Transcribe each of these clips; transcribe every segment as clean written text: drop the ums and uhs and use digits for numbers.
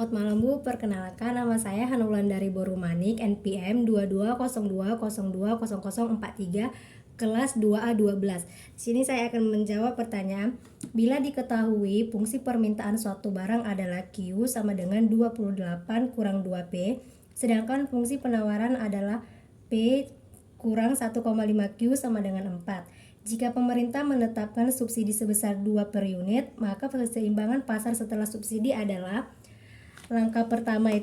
Selamat malam Bu, perkenalkan nama saya Hanulandari Borumanik, NPM 2202020043, kelas 2A12. Di sini saya akan menjawab pertanyaan, bila diketahui fungsi permintaan suatu barang adalah Q sama dengan 28 kurang 2P, sedangkan fungsi penawaran adalah P kurang 1,5 Q sama dengan 4. Jika pemerintah menetapkan subsidi sebesar 2 per unit, maka keseimbangan pasar setelah subsidi adalah langkah pertama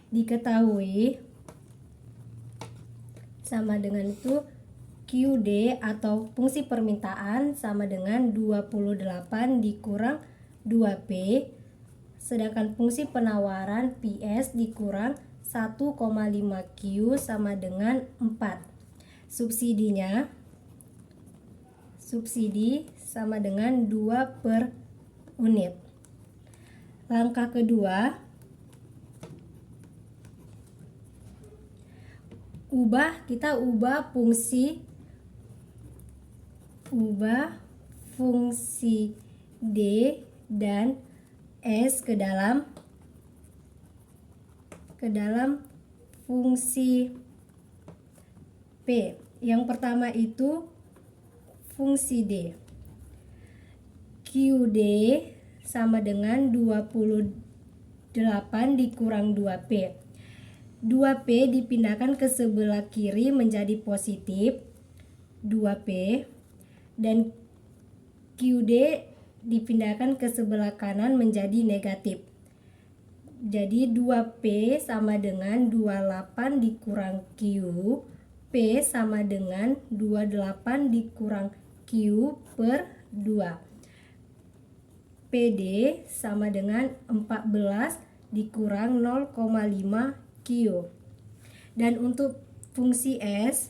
diketahui sama dengan itu QD atau fungsi permintaan sama dengan 28 dikurang 2P, sedangkan fungsi penawaran PS dikurang 1,5 Q sama dengan 4. Subsidi sama dengan 2 per unit. Langkah kedua, kita ubah fungsi D dan S ke dalam fungsi P. Yang pertama itu fungsi D. QD sama dengan 28 dikurang 2P. 2P dipindahkan ke sebelah kiri menjadi positif 2P, dan QD dipindahkan ke sebelah kanan menjadi negatif. Jadi 2P sama dengan 28 dikurang Q, P sama dengan 28 dikurang Q per 2. PD sama dengan 14 dikurang 0,5 Q. Dan untuk fungsi S,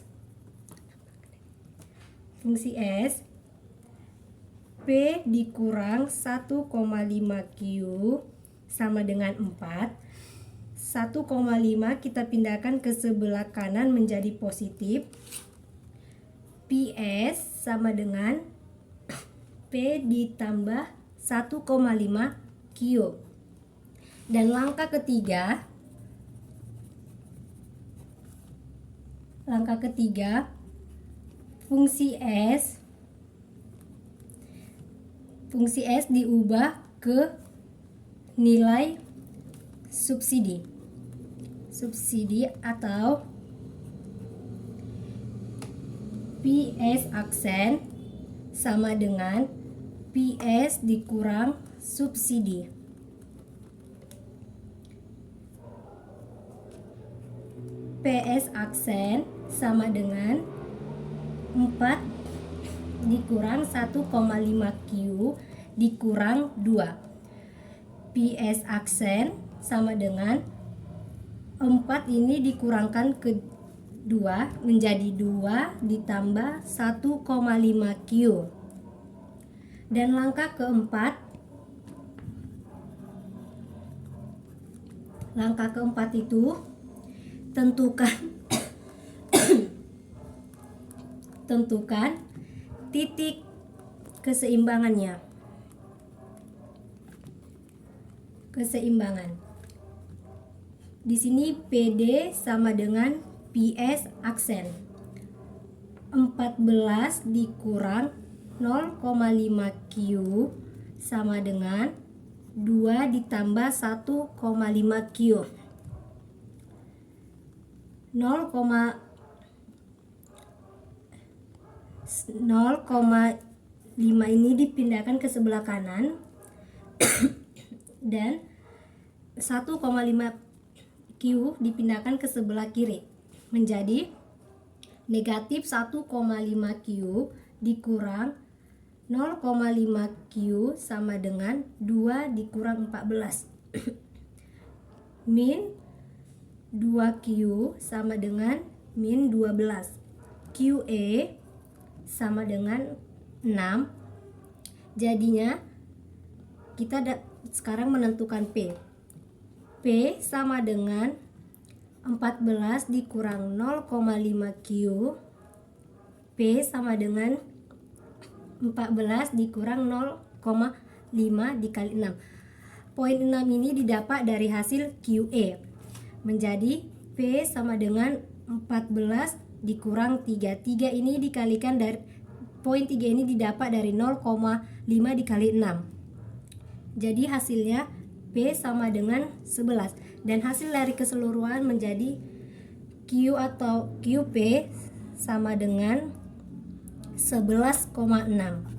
P dikurang 1,5 Q sama dengan 4. 1,5 kita pindahkan ke sebelah kanan menjadi positif. PS sama dengan P ditambah 1,5 Q. Dan langkah ketiga, fungsi S diubah ke nilai subsidi atau PS aksen sama dengan PS dikurang subsidi. PS aksen sama dengan 4 dikurang 1,5 Q dikurang 2. PS aksen sama dengan 4 ini dikurangkan ke 2 menjadi 2 ditambah 1,5 Q. Dan langkah keempat itu tentukan titik keseimbangan. Di sini PD sama dengan PS aksen. 14 dikurang 0,5 Q sama dengan 2 ditambah 1,5 Q. 0,5 ini dipindahkan ke sebelah kanan dan 1,5 Q dipindahkan ke sebelah kiri menjadi negatif 1,5 Q dikurang 0,5 Q sama dengan 2 dikurang 14 min 2Q sama dengan min 12. QE sama dengan 6. Jadinya kita sekarang menentukan P. P sama dengan 14 dikurang 0,5 Q. P sama dengan 14 dikurang 0,5 dikali 6. Poin 6 ini didapat dari hasil QE. Menjadi P sama dengan 14 dikurang 3. 3 ini dikalikan dari poin 3 ini didapat dari 0,5 dikali 6. Jadi hasilnya P sama dengan 11. Dan hasil dari keseluruhan menjadi Q atau QP sama dengan 11,6.